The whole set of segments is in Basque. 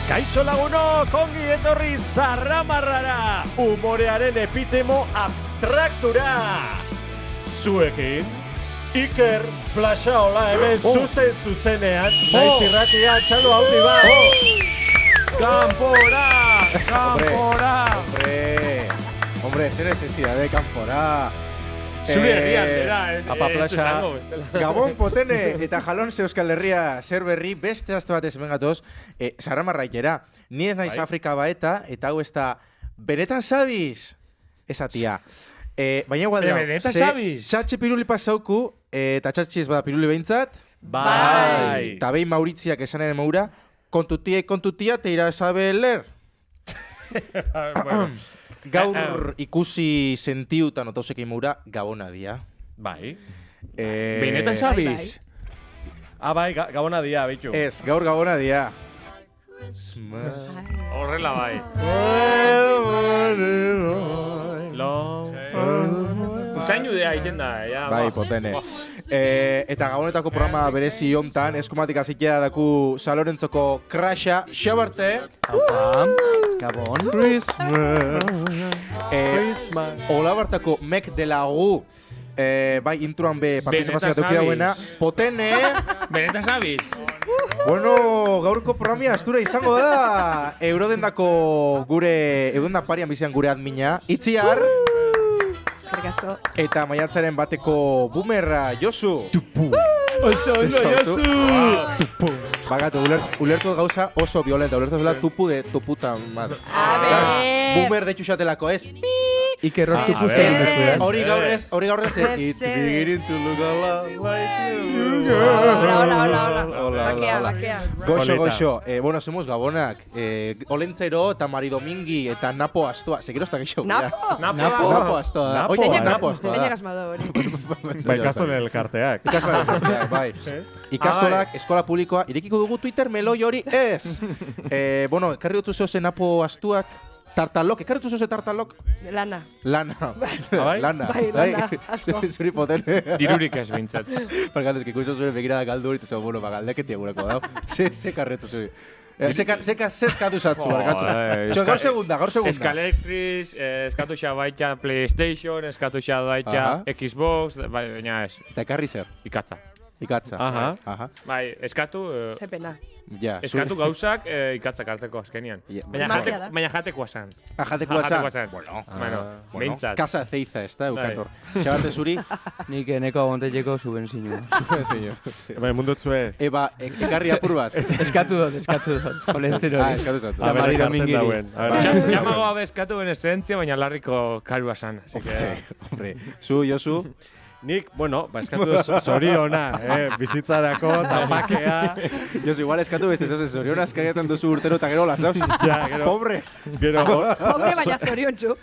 Kaixo lagunok, ongi etorri zarramarrara, humorearen epitemo abstraktura. Zuekin, Iker Plaxaola hemen zuzenean, naiz irratia txalo haundi bat. Kanpora! Hombre, zer necesidad de kanpora. Zure herrian dira, Apa Plaxa, Gabon potene eta jalon ze Euskal Herria zer berri beste azte batez hemen gatoz, zarramarraikera. Ni ez naiz Afrika baeta, eta hau ez da, benetan sabiz? Esatia. Baina igual da, benetan sabiz? Txatxe piruli pasauku, eta txatxe ez bada piruli behintzat. Bai! Eta behin Mauritziak esanaren maura, kontutia, teira sabe ler. Bueno. Gaur ikusi sentiutan otauzekin maura, gabona dia. Bai. Benetan sabiz? Bai, gabona dia, bitu. Ez, gaur gabona dia. Horrela bai. Usain judea iten da, ja. Bai, potene. Eta gabonetako programa berezi hontan, eskumatik azikea daku Salorentzoko Crasha, xabarte. Gabon. Olabartako Mek de Lagu. Bai, introan be partizipazioa teuki dauena. Potene. Benetan sabiz? Bueno, gaurko programia astura izango da. Eurodendako Eurodenda parian bizian gure admina. Itziar. Eta maiatzaren bateko Boomerra, Josu. Oso, Josu! Bagatu, ulertu gauza oso violenta. Ulertu zela tupu de tuputa madre. Boomer de txuxatelako, ez? Iker hor tupu zein dezu, Hori gaur ez, it's beginning to look a lot like you. Bakea. Goxo. Bueno, somos gabonak. Olentzero eta Maridomingi eta Napo Astoa. Sekirozta gehiago. Napo Astoa. Oye, Napo Astoa. Zeinak asmado hori. Bai, ikastolen elkarteak. Bai. Ikastolak, eskola publikoa, irekiko dugu Twitter meloi hori ez. Bueno, ekarri dutzu zehoze Napo Astuak, tartalok, ekarri dutzu zehoze tartalok? Lana. Bai, lana, asko. Zuri potene. Dirurik ez bintzat. Parkatuz, ikustu zure begirada galdu hori, eta bueno, galdeketi egurako dau. Ze karretzu zuri. Zeskatu zatzu, barkatu. Gaur segunda. Eskalektriz, eskatu xa baita PlayStation, eskatu xa baita Xbox, baina ez. Eta ekarri zer? Ikatza. Aha. Bai, eskatu... Zepena. Ja. Eskatu gauzak ikatzak harteko azkenian. Baina jatekoa zan. Jatekoa zan? Bueno, behintzat. Kasa zeiza, ez da, eukanor. Xabarte zuri? Nik eneko agonteteko zuben zinua. Bai, mundutzue. Eba, ekarri apur bat. Eskatu dut. Olentzen hori. Eskatu zatu. Eta Marido Mingiri. Txamagoa bezkatu ben esentzia, baina larriko karua zan. Hombre, zu, Josu? Nik, bueno, eskatu zoriona, bizitzarako, tapakea. Josu, igual eskatu beste zoze zoriona eskariatan duzu urtero eta gero lasauz. Ja, gero. Pobre. Pobre baina zoriontsu.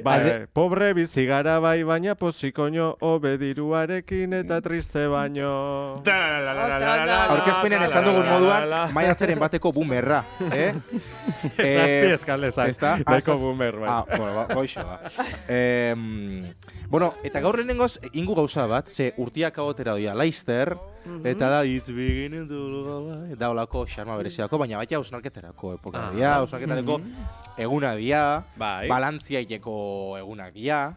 Bai, pobre bizigara bai, baina pozikoño obediruarekin eta triste baino. Aurkezpenen esan dugun moduan, maiatzaren bateko Boomerra, Zazpi eskalezak, daiko Boomer, bai. Bueno, goixo, Bueno, eta gaur lehenengoz, ingu gauza bat, ze urtiak agotera doia Leicester, eta da, it's beginning to look da olako xarma bereziako, baina baita hausnarketarako epoka dia, hausnarketarako eguna dia, balantzia iteko egunak dia,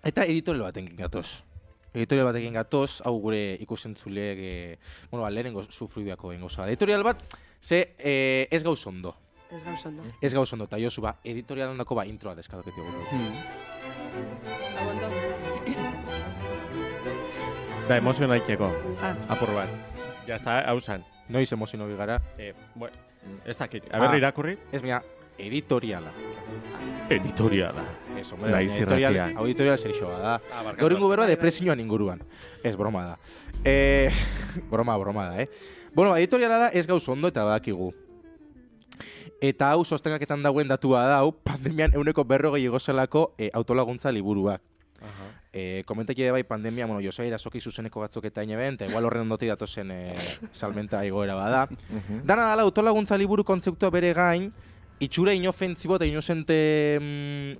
eta editorial batekin gatoz, hau gure ikusentzuleek, bueno, lehenengo sufruideako bengoza. Editorial bat, ze ez gauz ondo. Ez gauz ondo, eta Josu, editorial ondako introa deskadoketi gutu. Da, emozioa iteko, apur bat. Ya está, hau zan. Noiz emozio gara. Bueno, ez dakit, haber irakurri? Ez mira, editoriala. Ez, hombre, editorial zerixoa da. Gaur ingo berba depresioan inguruan. Ez, broma da. Broma da, Bueno, editoriala da ez gauz ondo eta badakigu. Eta hau sostengaketan dagoen datua dau, pandemian 140 igozelako autolaguntza liburuak. Komentakide bai pandemia, bueno, Josai Erasoki zuzeneko batzuk eta ineben, eta igual horren ondoti datozen salmenta igoera bada. Dana dala autolaguntza liburu kontzeptua bere gain, itxura inofentzibo eta inozente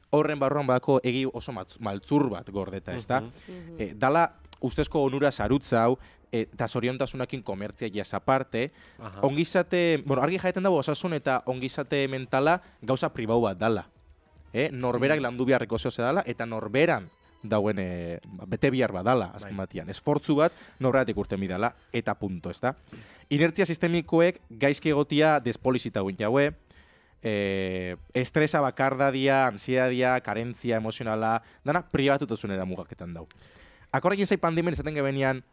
horren barruan badako egi oso maltzur bat gordeta, ezta? Dala ustezko onura sarutza hau, eta zoriontasunakin komertzia jaz aparte, ongizate, argi jaeten dago osasun eta ongizate mentala gauza pribau bat dala. Norberak landu beharreko zehose dala, eta norberan dauen bete bihar badala, azken batian. Esfortzu bat norberatik urten bidala, eta punto, ezta? Inertzia sistemikoek gaizki egotia despolizita guen jaue, estresa bakardadia, ansiedadia, karentzia emozionala, dana pribatutasunera mugaketan dau. Akorrekin zai pandemien izaten gebenean,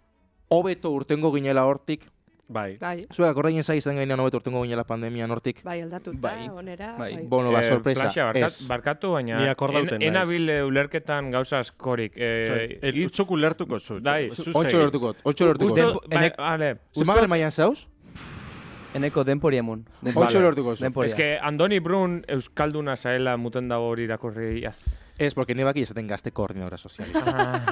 hobeto urtengo ginela hortik. Bai. Zuek akorrekin zai izaten gebenean hobeto urtengo ginela pandemian hortik. Bai, aldatuta, onera. Bueno, sorpresa. Barkatu, baina Ni akordauten naiz. enabil ulerketan gauza askorik. Utzuk ulertuko zu. Ontxo lortuko. Zemagaren maian zauz? Eneko denporiamun. Ontxo lortuko zu. Ez que Andoni Brun euskalduna zaela muten dago hori irakurri az. Ez, porque ni baki izaten gazte koordinadora sozialista.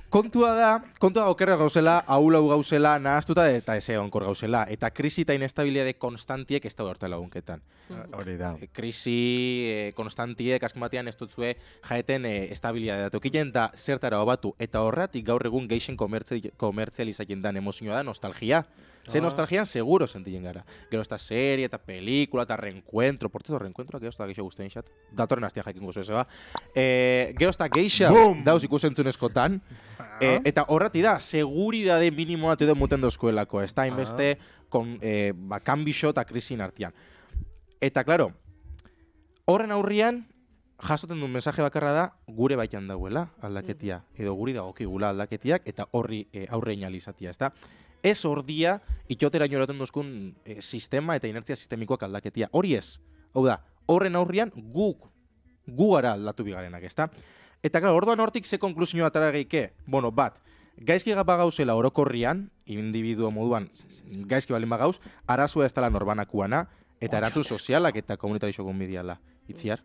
Kontua da okerra gauzela, hau gauzela, nahaztuta eta ez egonkor gauzela. Eta krisi eta inestabiliade konstantiek ez da hortela lagunketan. Hori da. Krisi konstantiek azken batean ez dutzue jaeten estabilidadea tokilen eta zertara hobatu. Eta horretik gaur egun geixen komertzializatzen dan emozioa da nostalgia. Ze nostalgian seguro sentilen gara. Gero esta serie eta pelikula eta reencuentro. Por cierto, reencuentroak gero esta geixo guztien xat. Datorren hastian jakin gozo eze ba. Gero esta geixa dauz ikusentzunezkotan. Eta horreti da, seguridade minimoa edo muten dozkoelako. Ez da, inbeste, kanbixo eta krisin artian. Eta, klaro, horren aurrian, jasoten duen mensaje bakarra da, gure baitan dagoela aldaketia. Edo guri dagokigula aldaketiak, eta horri aurre inalizatia, ez da. Ez ordia, itxotera inoraten duzkun sistema eta inertzia sistemikoak aldaketia. Hori ez, hau da, horren aurrian gu gara aldatu bigarenak, ez da. Eta, klaro, orduan hortik ze konklusioa atara geike? Bueno, bat, gaizki gauzela orokorrian, individuo moduan gaizki balin bagauz, arazua ez dela norbanakuana, eta erantzun sozialak eta komunitarixo gonbidiala. Itziar?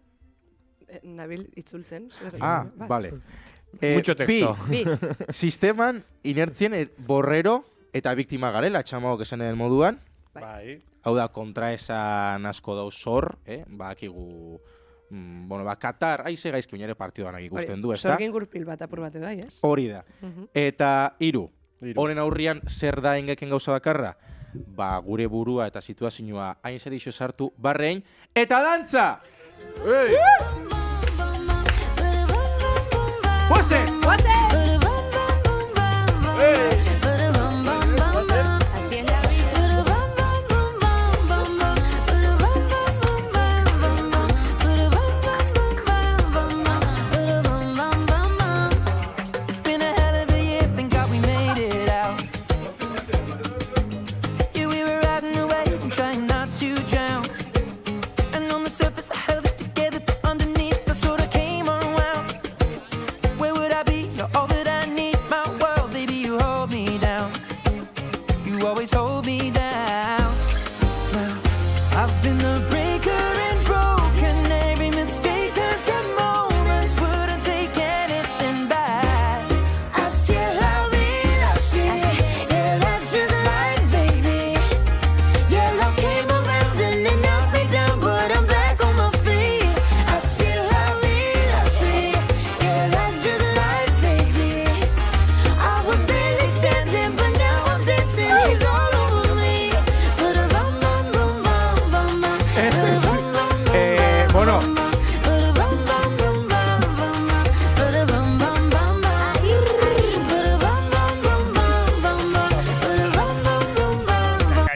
Nabil, itzultzen. Vale. Mucho texto. Bi. Sisteman, inertzien borrero eta biktima garela, txamaok esan den moduan. Bai. Hau da, kontraesan asko dauz zor, bakigu... Katar, aize gaizki oinare partidoanak ikusten du, ez da? Sorgin gurpil bat apur bate bai, ez? Hori da. Eta hiru. Honen aurrian zer da engeken gauza bakarra? Gure burua eta situazioa hain zer iso sartu barrein. Eta dantza! Guazen!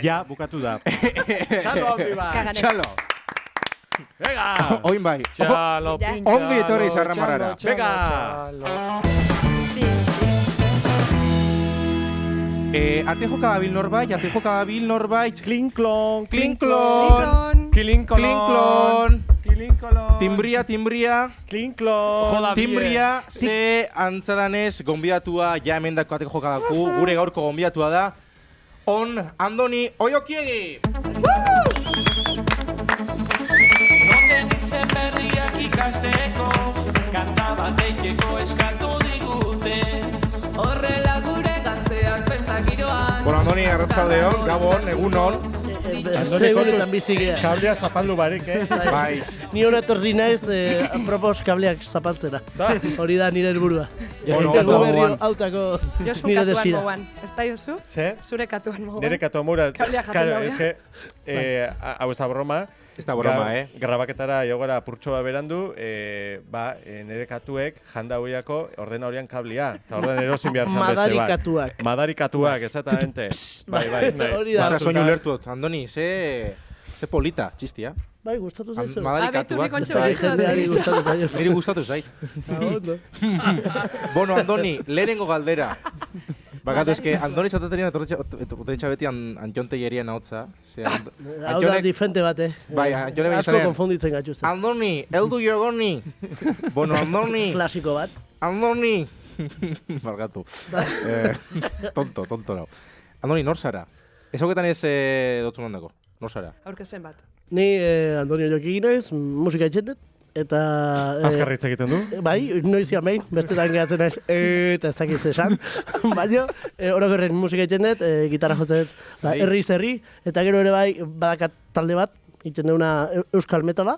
Ja, bukatu da. Txalo handi bat. Txalo. Venga. Oin bai. Txalo, pinchalo. Ongi etorri zarramarrara. Venga. Arte joka dabil norbait. Klinklon. Klinklon. Kilinkolon. Timbria. Klinklon. Timbria, ze antzadanez gonbidatua ja emendako ateko joka daku. Gure gaurko gonbidatua da. Andoni Oiokiegi! Noten izen berriak ikasteko, kanta batekeko eskatu digute. Horrela gure gazteak festa giroan. Bueno, Andoni, arratzaldeon, gabon, egunon. seguretan bizigea. Kablea zapaldu barik, Bai. Ni hona etorri naiz, apropos kableak zapaltzera. Hori da nire helburua. Bueno, Berrio autako Josu nire katuan desira. moguan. Ez da Josu? Ze? Zure katuan moguan. Nere katu amura. Kablea jaten Claro, dagoia. es que hau ez da broma. Ez da broma, Grabaketara jogara purtsoa berandu, nere katuek janda hoiako ordena horian kablia. Eta orden erosin behar zan beste bat. Madarikatuak. Madarikatuak, exactamente. Bai. Hori da. Ostras, soinu ulertu dut. Andoni, ze polita, txistia. Bai, gustatu zaizu. Madarikatuak. Abeturrik Bai, jendeari gustatu zaizu. Niri gustatu zait. Bueno, Andoni, lehenengo galdera. Bakatu, eske, Andoni zateterian etorretxa beti Antxonteierien hautza. Hau da diferente bate. Bai, Antxone behin Asko zanean. konfunditzen gatuzten. Andoni, eldu jogoni. Bueno, Andoni. Klasiko bat. Andoni. Barkatu. Tonto nau. Andoni, nor zara? Ez hauketan ez dotzu mandako. Nor zara? Aurkezpen bat. Ni Antonio Joki naiz, musika etxetet. Eta... Azkarritz egiten du? Bai, noizian behin, bestetan gehatzen naiz, eta ez dakiz esan. Baina, orokorren musika etxetet, gitarra jotzen dut, herriz herri, eta gero ere bai, badakat talde bat, egiten duna euskal metala,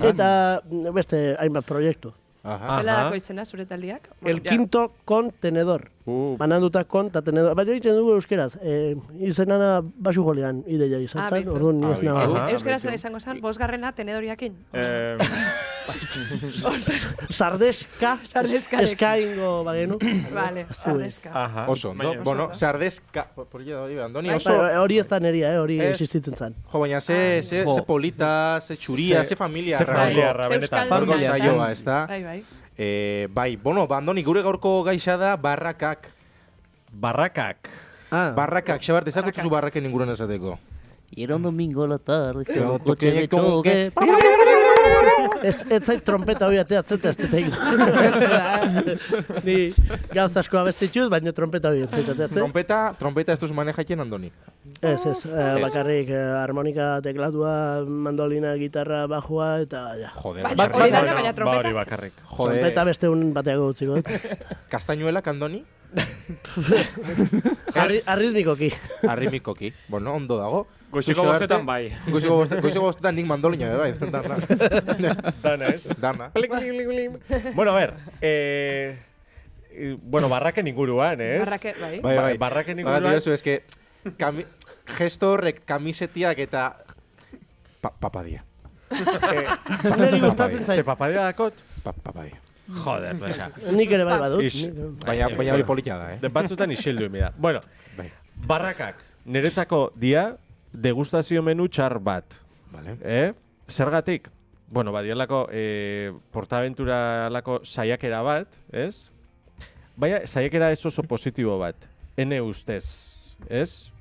eta beste hainbat proiektu. Zela dako itzena zure taldiak? El quinto contenedor. Bananduta kon eta tenedor. Baina egiten dugu euskeraz. Izenana basu jolean ideia izan zait, orduan ni ez nago. Euskaraz izango zen, bosgarrena tenedoriakin. Sardeska eskaingo bagenu. Vale, sardeska. Oso, no? Bueno, sardeska... Andoni, oso... Hori ez da neria, hori existitzen zen. Jo, baina ze polita, ze txuria, ze familia. Ze familia, benetan. Fargo saioa, ez da? Bai. Bai, bueno, Andoni, gure gaurko gaixa da barrakak. Barrakak. Barrakak, xabart, ezakutuzu barraken inguruan esateko. Y era un domingo a la tarde, que un coche coche de choque. Ez zait trompeta hori ateatzen ez teteik. Ni gauz asko abestitxuz, baina trompeta hori ateatzen. Trompeta ez duzu manejatzen, Andoni? Ez, bakarrik harmonika, teklatua, mandolina, gitarra, bajua, eta ja. Joder, baina trompeta. Hori bakarrik. Trompeta beste un bateago utziko dut. Kastañuelak, Andoni? Arritmikoki. Arritmikoki. Bueno, ondo dago. Goiziko bostetan bai. Goiziko bostetan nik mandolina, bai. Dana, ez? Dana. Bueno, a ver. Bueno, barraken inguruan, ez? Barrake, bai. Bai. Barraken inguruan. Bagatik ez que gesto horrek kamisetiak eta papadia. Neri gustatzen Ze zait. papadia dakot? Papadia. Joder, pues Nik ere bai badut. Baina bai polita da, De batzutan isildu mira. Bueno, Bai. barrakak. Niretzako dia degustazio menu txar bat. Vale. Zergatik? Bueno, badielako portaventura lako saiakera bat, ez? Baina saiakera ez oso positibo bat. Ene ustez, ez?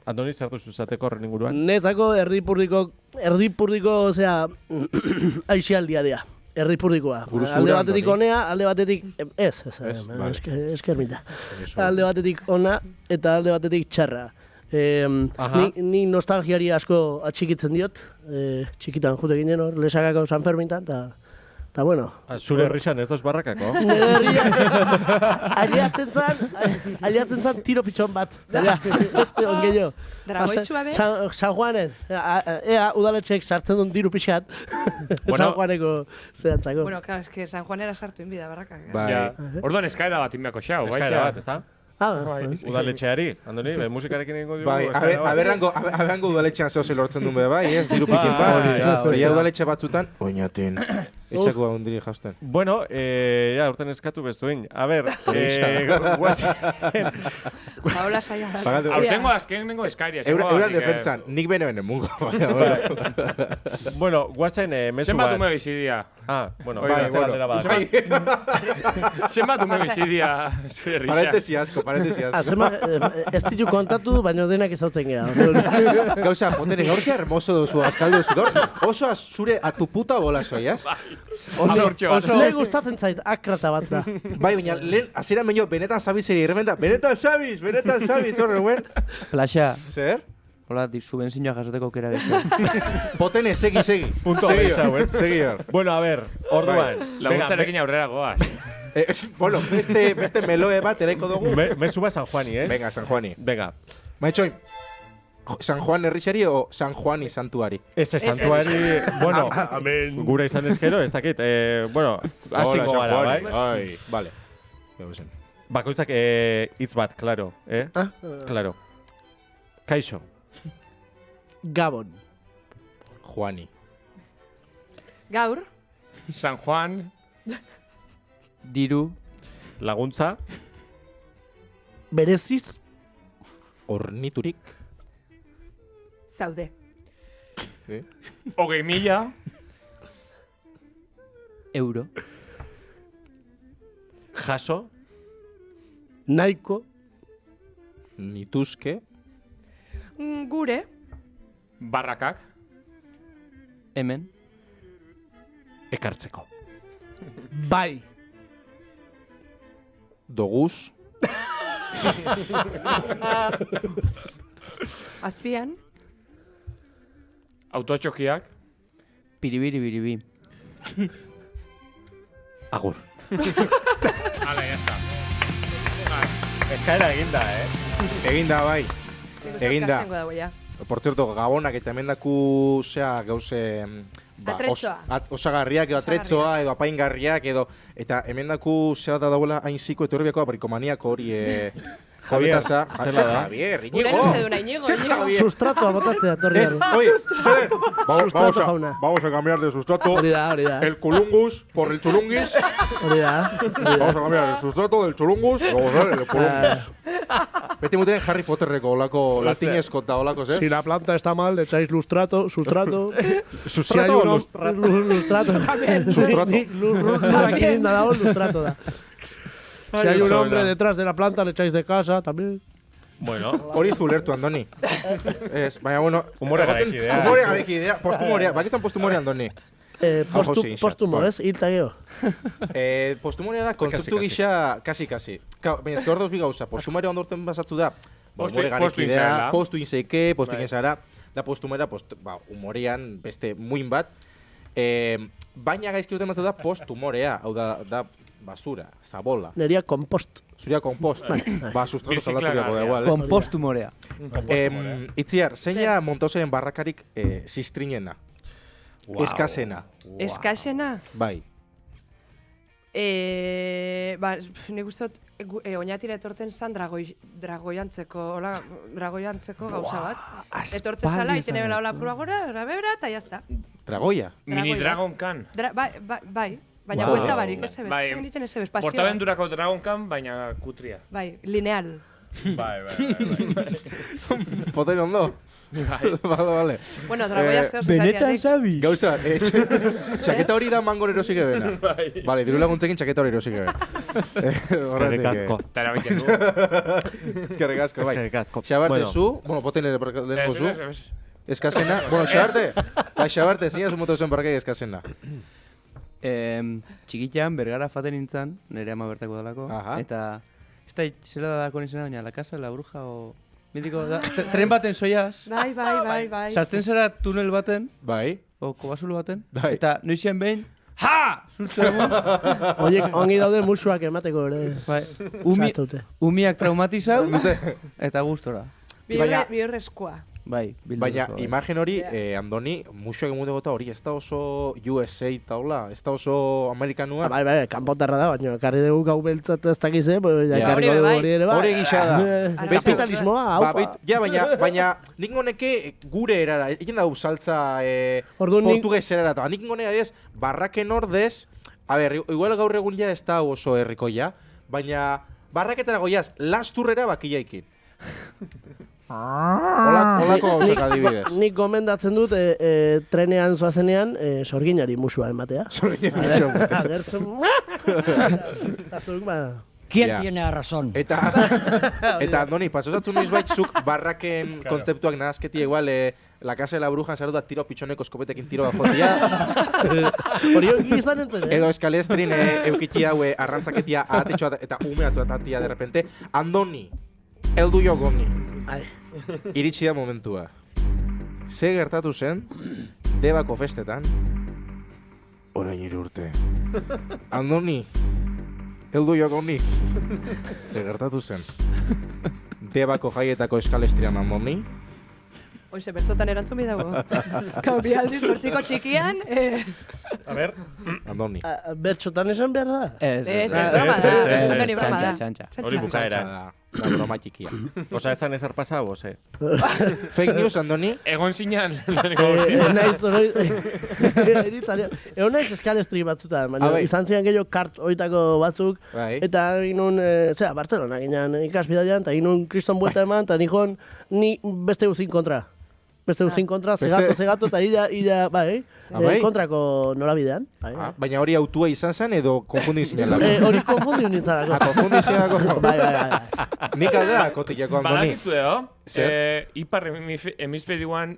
Andoni, zer duzu zateko horren inguruan? Nezako erdipurdiko, osea, aixialdia dea. Erdipurdikoa. Alde batetik onea, alde batetik... Ez, eskermita. Alde batetik ona eta alde batetik txarra. Ni nostalgiari asko atxikitzen diot, txikitan jute ginen hor, lesakako San Fermintan, eta bueno. Zure herrixan ez doz barrakako? Nire herria, aliatzen zan tiro pitxon bat. Zeon gehiago. Dragoitxua bez? San Juanen, ea udaletxeek sartzen duen diru pixat, San Juaneko zehantzako. Bueno, claro, es que San Juanera sartu inbida barrakak. Bai. Orduan eskaera bat inbeako xau, bai? Eskaera bat, ez da? Udaletxeari, Andoni, musikarekin egingo dugu. Bai, aberrango udaletxean zehose lortzen duen beda, bai, ez? Diru pikin bat. Zeia udaletxe batzutan, oinaten. Etxako haundiri jausten. Bueno, ja, urten eskatu bestuin. A ber, Paola saia. Aurtengo azkenengo eskaria. Euran defentzan, nik bene mungo. Bueno, guazen mesu bat. Zenbat ume bizidia? Bueno, beste galdera bat. Zenbat ume bizidia? Parentesi asko. Ez ditu kontatu, baina denak ezautzen geha. Gauza, potene, gaur zea hermoso duzu, askaldu duzu gaur. Oso azure atu puta bola soiaz. Oso nahi gustatzen zait, akrata bat da. Bai, baina lehen, azera meño, benetan sabizeri errementa. Benetan sabiz, horre, guen. Flasha. Zer? Hola, subenzioa jasoteko aukera beste. Potene, segi. Punto segi hor. Bueno, a ver, orduan. Laguntzarekin aurrera goaz. Bueno, beste meloe bat eraiko dugu. Me suba San Juani, ez? Venga, San Juani. Venga. Maitxoin. San Juan herrixari o San Juani santuari? Ese santuari, bueno, gura izan ezkero, ez dakit, bueno, hasiko gara, bai? Ai, vale. Bakoitzak hitz bat, claro, Claro. Kaixo. Gabon. Juani. Gaur, San Juan, Diru. Laguntza. Bereziz. Orniturik. zaude. 20.000, Euro. Jaso. Nahiko. Nituzke. Gure, barrakak, Hemen. Ekartzeko. Bai. Doguz. azpian, autotxokiak, Piribiri. Agur. Hala, ya está. Eskaera eginda, Eginda, bai. Eginda. Kasengo dago, ja. Por cierto, Gabonak eta hemendaku gauze... Atretzoa. Osagarriak edo atretzoa edo apaingarriak edo... Eta hemendaku zea da dauela hain ziko etorriako abrikomaniako hori... Javier, zela da. Javier, Gure Iñigo. luze duna, Iñigo. Sustratoa botatzea, torri gari. Oye, Sustrato jauna. vamos a cambiar de sustrato. Hori da. El culungus por el chulungis. Hori da. Vamos a cambiar el sustrato del chulungus. Vamos a ver el culungus. Beti muten Harry Potterreko olako latinezko eta olakos, Si la planta está mal, le echáis sustrato. ¿Sustrato o lustrato? Lustrato. Sustrato. Aquí nada, lustrato da. Si hay un Sola. hombre detrás de la planta, le echáis de casa también. Bueno, Hori ez du lertu, Andoni. Ez, baina, bueno... Humore garaikidea. Humore garaikidea. Postumorea. Bakitzen postumorea, Andoni. Postumo, ez? Hilta geho. Postumorea da, kontzeptu Kasi. gisa, kasi. Baina, ezker hor bi gauza. Postumorea ondorten basatzu da. Postu- Humore postu garaikidea, inzaela. postu inzeike, postu Bai. inzara. Da postumera, humorean beste muin bat. Baina gaizki duten bazatu da postumorea. Hau da basura, zabola. Neria kompost. Zuria kompost. Sustrato Biziklana, salatu dago da igual, Kompostu morea. Itziar, zeina montauzen barrakarik zistrinena? Eskasena. Eskaxena, Bai. nik uste dut, oinatira etorten zan dragoiantzeko gauza bat. Etortzen zala, iten ebela hola pura gora, bebera, eta jazta. Dragoia. Mini Dragoia. Dragon Kan. Bai, baina Wow. buelta barik, ez ebes, Bai. egiten ez ebes, pasio. Portaventurako Dragon Kan, baina kutria. Bai, lineal. bai. Poteri ondo? Vale. Bueno, dragoia zeo zezariatik. sabi. Gauza, txaketa hori da mangor erosik ebena. Vale, diru laguntzekin txaketa hori erosik ebena. Eskerrik asko. Eta erabaiten du. Eskerrik asko, bai. Eskerrik asko. Xabarte Bueno. zu, bueno, poten lehenko zu. Ez. Eskasena, bueno, Xabarte, zein azu motozen barkai eskasena. Txikitan, bergara faten nintzen, nire ama bertako dalako. Aha. Eta, ez da, zela da dako nizena, baina, la casa, la bruja, o... Mitiko, da, tren baten soiaz, Bai. sartzen zara tunel baten, Bai. o kobasulo baten, Bai. eta noizian behin, ha! Zurtzu egun, Oiek, ongi daude musuak emateko ere. bai, Sartute. umiak traumatizau, eta gustora. Bihurrezkoa. Bai, bildu Baina, duzu, bai. imagen hori, Andoni, musuak emute gota hori, ez da oso USA taula, ez da oso amerikanua. Bai, kanpotarra da, baina karri dugu gau beltzat ez dakize, Ja. jarriko Hori dugu bai. hori ere bai. Hori gisa da. Kapitalismoa, haupa. Baina nik ngoneke gure erara, egin dau saltza Orduan nik- portugues erara, eta nik ngonea ez, barraken ordez, a ber, igual gaur egun ja ez da oso herrikoia, baina barraketara goiaz, lasturrera bakillaikin. Olako gauzak adibidez. Nik gomendatzen dut trenean zoazenean sorginari musua ematea. Agertzen. Eta zuk, ba... ¿Quién Ja. tiene razón? Eta Andoni, pasosatzu noiz baitzuk barraken kontzeptuak nahazketi igual, la casa de la bruja saruda tiro pitxoneko eskopetekin tiro jotia. Hori ongi izan entzen, Edo eskalestrin eukitia hau arrantzaketia ahatetxoa eta umeatu atatia de repente. Andoni, heldu jo goni. Iritsi da momentua. Ze gertatu zen, Debako festetan, orain 3 urte. Andoni, heldu jo goni. Ze gertatu zen, Debako jaietako eskalestrian Andoni, Hoxe, bertzotan erantzun bidago. Gau bi aldiz, hortziko txikian, A ber, Andoni. Bertxotan esan behar da? Ez, broma da. Andoni, broma da. Txantxa. hori bukaera. Da broma txikia. Osa, ez zan ezer pasau, ose. Fake news, Andoni. Egon zinan. Naiz, egon naiz eskalestri batzutan, baina bai. izan zian gehiago kart oitako batzuk, Bai. eta inun, Barcelona ginen ikasbidaian, eta inun kriston buelta eman, eta nihon ni beste guzin kontra. Beste guzin kontra, zegato, eta illa, bai, bai? kontrako norabidean. Bai. Baina hori autua izan zen edo konfundin zinelako? Hori konfundiun nintzalako. Konfundin zinelako? Bai. Nik aldea kotikako, Andoni. Badakizu ipar hemisferioan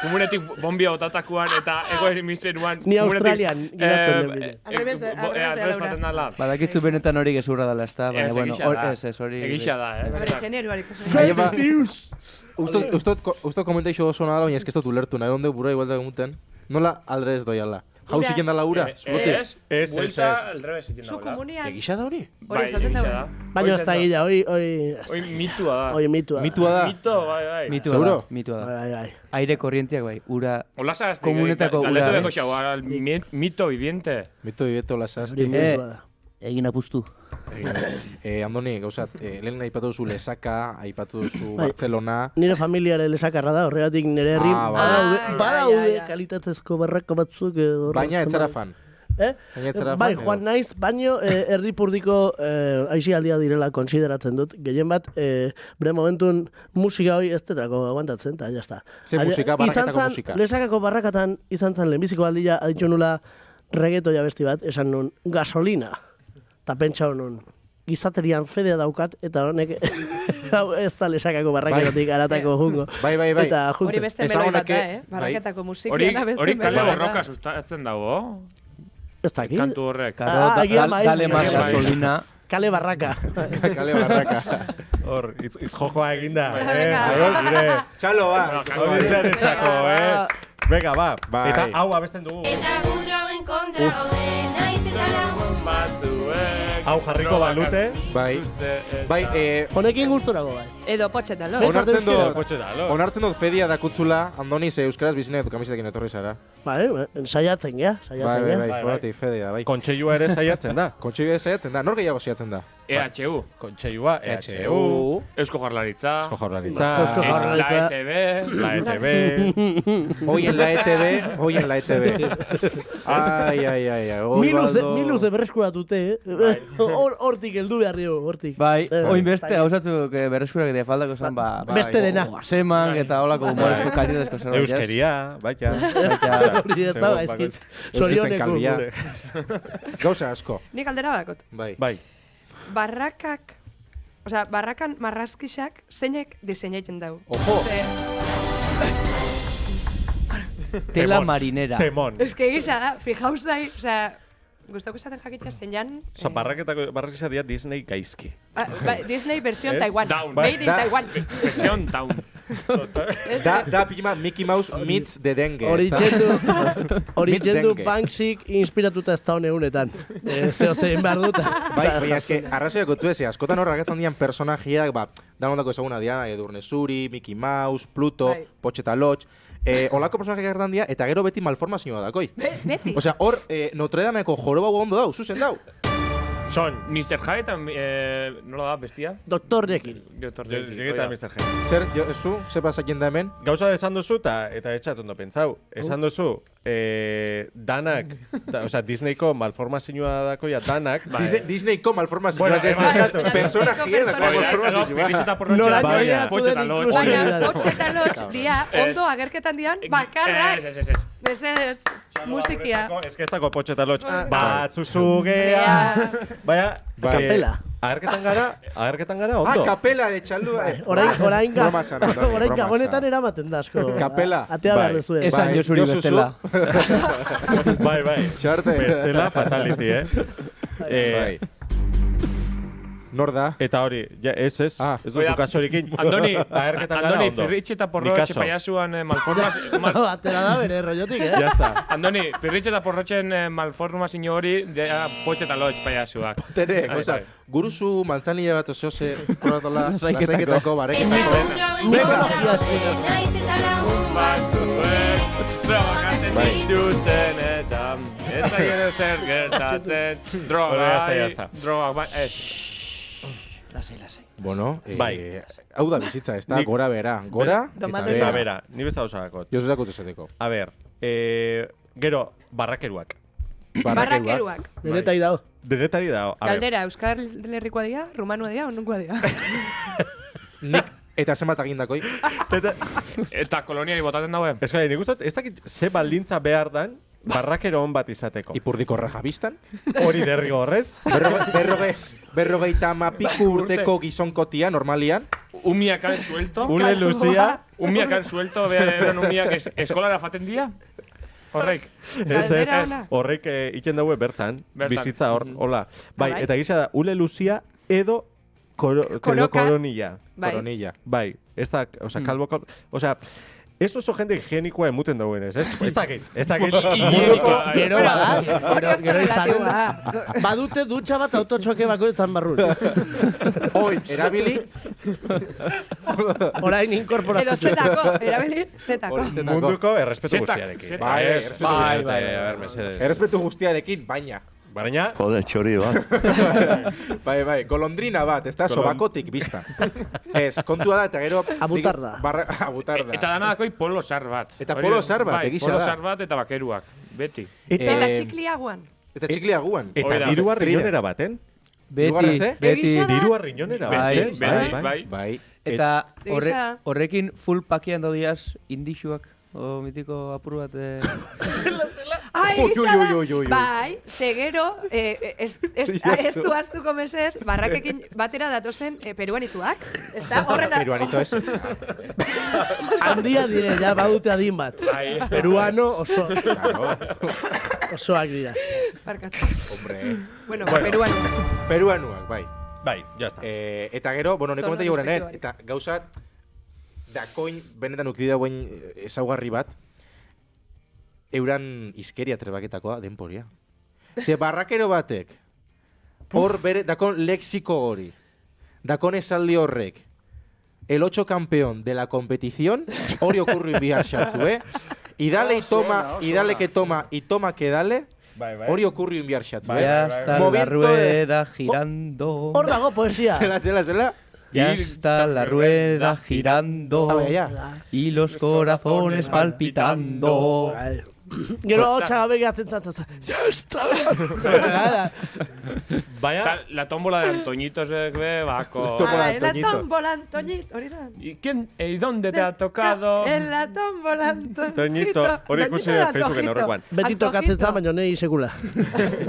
komunetik bombia otatakuan eta ego hemisferioan Ni Australian gidatzen den bide. Adrez baten dala. Badakitzu benetan hori gezurra dela, ezta? Baina, Ez, bueno, egia da. ez, hori... Egixa da, Ingenieruarik. Fake news! Ustot komenteixo oso nada, baina ez que ez dut ulertu, nahi donde bura igual da gemuten. Nola aldrez doiala? Jauzik jenda laura? Ez, vuelta al revés ikin Zu daula. komunian, Egixa da hori? hori esaten egixa da. da. Baina ez da gila, hoi... Hoi mitua da. Hoi mitua. Mitua da? Mito, bai. Mitua da, Seguro? mitua da. Bai. Aire korrientiak bai, ura... Hola zazte, Komunetako ura, galdetu eh? deko xau, mito viviente. Mito bibeto Hori lasazte. mitua da. Egin apustu. Andoni, gauzat, lehen aipatu duzu Lesaka, aipatu duzu Bai. Barcelona. Nire familiare lesakarra da, horregatik nire herri bai. badaude kalitatezko barrako batzuk Baina ez zara fan. Baina ez zara Bai, fan, joan edo? naiz, baino erdipurdiko aixialdia direla konsideratzen dut. Gehien bat, bere momentun musika hori ez tetrako aguantatzen, eta jazta. Ze musika, barraketako musika? Lesakako barrakatan izan zen lehenbiziko aldia aditxo nula reggaetoia besti bat, esan nun gasolina. Eta pentsa honun, gizaterian fedea daukat, eta honek hau ez da Lesakako barraketatik aratako jungo. Bai. Eta Hori juntzen. beste Esango meloi bat da, neke- Barraketako Hori musikiana beste hori kale meloi bat borroka da. sustatzen dago. Ez dakit. Kantu horrek. Karo, agian bai, dale más agian bai. gasolina. Kale barraka. Kale barraka. Hor, izjojoa eginda. Venga. Txalo, ba! Hori zaretzako, Venga, ba. Bai. Eta hau abesten dugu. Eta gudrogen kontra gaude, naiz eta lagun. Batzuek. Hau jarriko balute. Bai, Honekin gusturako bai. Edo potxeta, lo? onartzen dut fedia dakutzula, Andoni, ze euskaraz bizine dut kamisetekin etorri zara. Bai, saiatzen gea, saiatzen gea. Bai, poratik fedia, bai. Kontseilua ere saiatzen da. Kontxeio saiatzen da, nor gehiago saiatzen da? EHU. Kontseilua, EHU, Eusko Jaurlaritza. Eusko Jaurlaritza. Eusko Jaurlaritza. La ETV. la ETV. Hoy en la ETV, hoy en la ETV. Ai, Miluze berreskuratute, hortik heldu behar dio, hortik. Bai, oin beste gauzatzuk berreskurak eta faldako zen, ba... Beste dena. Seman eta holako humorezko kalitatezko zerbait. ez? Euskeria, baita. Hori ez da, ezkin. Sorioneko. Gauza asko. Nik aldera badakot. Bai. Barrakak, barrakan marrazkixak zeinek diseinatzen dau. Ojo! Tela Temon. marinera. Temon. Ez que gisa da, fijauz zai, gustako izaten jakitea zeinan... Osa, barrakisa dira Disney gaizki. Disney versión Ez? Taiwan. Down. Made in Da- Taiwan. Versión Town. Da pima Mickey Mouse meets the dengue. Hori ezta? hori Mitz txendu dengue. Banksik inspiratuta ez da honeunetan. Zeo zein behar dut. Bai, baina eske arrazoiak otzu ezi, askotan horra gertan dian personajiak, danondako ezaguna diana, Edurne Zuri, Mickey Mouse, Pluto, Bai. Pocheta Lodge, olako personajiak gertan dia, eta gero beti malformazioa dakoi. Beti. Osea, hor, Notre Dameko joroba ondo dau, zuzen dau. Son. Mr. Hyde eta nola da, bestia? Doktor Jekyll. Llegeta Mr. G. Zer, zu, ze pasakien da hemen? Gauza esan duzu eta etxat ondo pentsau. Esan duzu, danak, osea, Disneyko malformazioa dakoia danak. Disneyko malformazioa. Bueno, barkatu. Personajien dako malformazioa. Noraino Pocheta Lodge. Baina, Pocheta Lodge dia, ondo agerketan dian, bakarrak. Ez. Mesedez, musikia. Ez que ez dako Pocheta Lodge. Batzuzugea. Baina, Kapela. agerketan gara ondo. Kapela de txaldua. Orain Broma zan, Andoni, orain broma gabonetan zan. eramaten da asko. Kapela. Atea behar duzue. Esan Bai, Josuri Josu zu. bestela. Bai. Txarte. Bestela fatality, Bai. Nor da? Eta hori, ja, ez, ez duzu Oida, kasorikin. Andoni, Agerketan gara Andoni, ondo. pirritxe eta porrotxe paiasuan malformas... Atera da bere rollotik, Ya está. Andoni, pirritxe eta porrotxen malformazio hori, potxe eta lotx paiasuak. Tere, Bai, oza, bai. guruzu mantzanilla bat oso koratola, Lasaiketako. lasaiketako bareketako. Naiz eta lagun Trabajatzen dituzten eta ez da gero zer gertatzen. Ya está. Drogak, bai, ez. Lasai. Bueno, Bai. hau da bizitza, ez da, Nik- gora bera. Gora eta Domando Eta bera. bera, ni besta osagakot. Josu zakot esateko. A ber, gero, barrakeruak. Barrakeruak. Denetai dago. Denetari da, a ber. Galdera, Euskal Herrikoa dira, Rumanua dira, onunkoa dira. Nik, eta zenbat agindakoi. Eta koloniari botaten dauen. Ez nik ustot, ez dakit ze baldintza behar dan barrakero on bat izateko. Ipurdiko rajabistan. Hori derrigorrez. Berrogeita mapiku urteko gizonkotia, normalian. Umiakan suelto. Ule luzia. Umiakan suelto, behan umiak eskolara faten dia. Horrek. Ez, Galdera ona. horrek iken daue bertan, bizitza hor, hola. Bai, Bai. eta gisa da, ule luzia edo Koloka. koronilla. Bai. Koronilla. Bai, ez da, osea, osea, ez oso jende higienikoa emuten dauenez, ez? Ez dakit. Gero bada. Hori oso Gero izan. relatiboa. Badute dutxa bat autotxoke bakoitzan barrun. Hoi, erabili. Orain Edo inkorporatzen. zetako, erabili, zetako. Hori zenako. Munduko errespetu Zetak, guztiarekin. zetak. Bai, Ez, errespetu bai, guztiarekin, bai, a ber, mesedez. Errespetu guztiarekin, baina. Baina, Jode, txori bat. Bai, golondrina bat, ez da, sobakotik bizta. Ez, kontua da, eta gero... Abutarda. Abutarda. Eta danadakoi polo sar bat. Eta Hori polo da. sar bat, Bai, egisa polo da. sar bat eta bakeruak. Beti. Eta txikliaguan. Eta txiklia guan. eta Hori da. dirua Tride. riñonera baten. Lugarra ze? Beti. Egisa da. Dirua riñonera Bai, baten. Bai. Bai. Eta Egisa. horrekin full pakian daudiaz indixuak. O mitiko apur bat... Ai, Ui, egisa ui, da. ui, ui, ui. Bai, segero, ez du astuko mesez, barrakekin batera datozen peruanituak. Ez da, horrena... Peruanito ez. Handia dire, ja badute adin bat. Bai. Peruano oso. Claro. Osoak dira. Barkatu. Hombre. Bueno, peruano. Peruanuak, bai. Bai, ya está. Eta gero, bueno, neko Tono komenta jauren, respektuari. eta gauza, dakoin, benetan ukidi dagoen ezaugarri bat, euran izkeria trebaketakoa denporia. Ze barrakero batek, hor bere, dakon lexiko hori, dakon esaldi horrek, el 8 campeón de la competición, hori okurri bihar xatzu, Y dale y toma, y dale que toma, y toma que dale, Bai, hori okurri bihar xatzu, Ya está la Momento rueda girando. Hor dago poesia. Zela. Ya está la rueda girando. A ver, ya. Y los corazones palpitando. Bai. Gero hau txagabe gehatzen zataz. Ya está. Baina, La tómbola de Antoñitos be bako. Tómbola. En la Antoñito. tómbola, Antoñito, hori da. ¿Y quién? ¿Y dónde te ha tocado? En la tómbola, Antoñito. Toñito, hori ikusi Antoñito, Facebooken horrekoan. Beti tokatzen za, baina nahi sekula.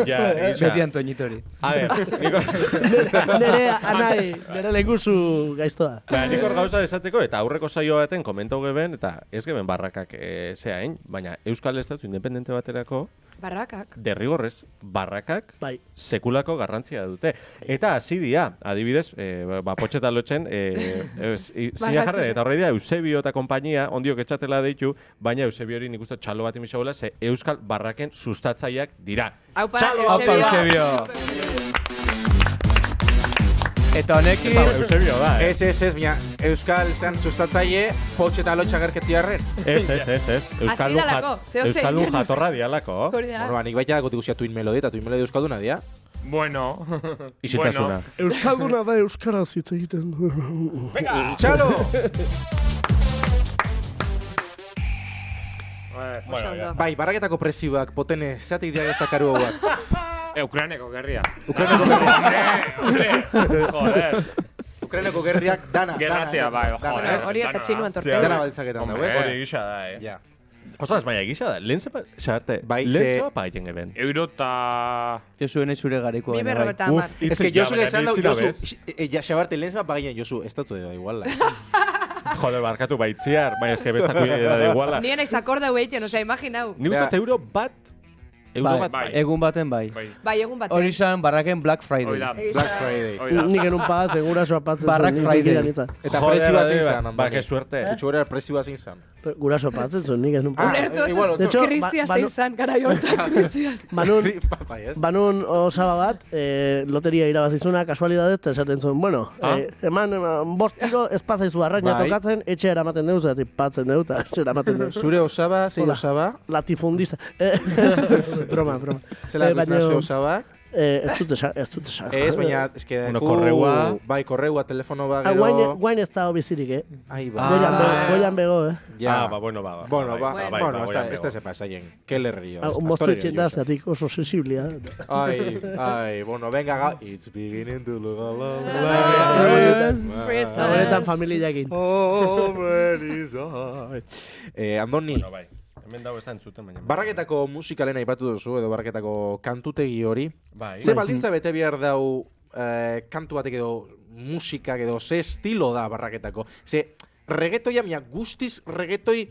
Ja, Beti egisa. Antoñito hori. A ver, niko... Nere anai, nere lekuzu gaiztoa. Baina, nik hor gauza esateko, eta aurreko saio baten komentau geben, eta ez geben barrakak zeain, baina Euskal Estatu independente baterako, Barrakak. derrigorrez, barrakak Bai. sekulako garrantzia dute. Eta hasi dira, adibidez, potxeta lotzen, zina jarre, eta horre dira, Eusebio eta konpainia, ondiok etxatela deitu, baina Eusebio hori nik uste txalo bat imixagoela, ze Euskal barraken sustatzaileak dira. Aupa, Txalo, Aupa, Eusebio. Eta honekin... Eusebio da, Ez, baina Euskal zan sustatzaile potxe eta lotxa gerketiarren. Ez. Euskaldun dalako, zeo zein, Euskaldun jo no jatorra sé. dialako. Hori da. Bueno, nik baita gotik guztia tuin melodi, eta tuin melodi euskalduna dia. Bueno. Isiltasuna. Euskalduna da euskaraz hitz egiten. Txalo! Oso ondo. Bai, barraketako presioak potene, zeatik dira ez dakaru hauak. Ukraineko gerria. Ukrainako gerriak, Hombre. Joder. Ukrainako gerriak dana. Gerratea, bai, joder. Hori eta txinuan torpeo. Dana baltzaketan dago, Hombre. ez? Hori gisa da, Ja. Ostras, baina gisa da, lehen zepa, xarte, Bai, lehen ze- zepa pagaiten geben. Euro eta... Josuen zure garikoa. Mi baina bai. berrogeta hamar. Ez que Josu esan dau, Josu, xabarte lehen zema pagainen Josu, ez dut da igual. Joder, barkatu baitziar, baina eske bestako da iguala. Nien aiz akordau egiten, osea, imaginau. Ni gustat euro bat Euro bat bai. Egun baten bai. Bai, egun batean. Hori izan barraken Black Friday. Hoi da. Black Friday. Hoi da. Nik enun patzen, gurasoa patzen. Barrak zuen, nik Friday. tokian izan. Eta Joder, prezioa bai, zein bai. zan, Ba, Andoni? que suerte. Itxugora prezioa zein zan. Gurasoa patzen zuen, nik enun Ah, patzen. Ulertu, igual, De hecho, krisia zein zan, gara jortan krisia. Banun osaba bat, loteria irabazizuna, kasualidadez, eta esaten zuen, bueno, eman bost tiro, ez pasaizu arraina Bai. tokatzen, etxe eramaten deuz, eta patzen deu, eta etxe eramaten deuz. Zure osaba, zein Hola. osaba? Latifundista. Broma. Zela baina- guztien osaba? Ez dut esan. Ez, baina, eske Bueno, korreua. Bai, korreua, telefono ba, Guain ez da bizirik, Ai, ba. Goian bego, Ja. Ah, ba, bueno, ba. Bueno, Bueno, esta se pasa jen. Qué lerrio. Moztu etxenda, zeatik oso sensiblia. Ai, bueno, venga, it's beginning to look a lot Honetan familiakin. Andoni, Bueno, bai. Hemen dago ez da entzuten, baina. barraketako musikalen aipatu duzu, edo barraketako kantutegi hori. Bai. Ze baldintza bete behar dau kantu batek edo musikak edo ze estilo da barraketako. Ze reggaetoia, mia guztiz reggaetoi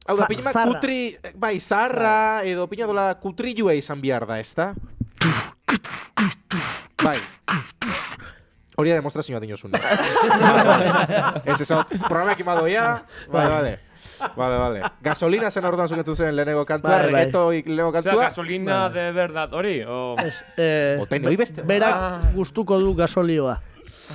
hau da, pina Zarra. kutri, bai, zarra, edo pina dola kutrilua izan behar da, ezta? Bai. Hori da demostrazioa dinozun. Ez esat, programak imadoia, vale. Gasolina zen orduan zuketu zen lehenengo kantua, Bai, bai. reggaetoi lehenengo Osea, kantua. gasolina de verdad, hori? O... Oten, hoi beste. Berak gustuko du gasolioa.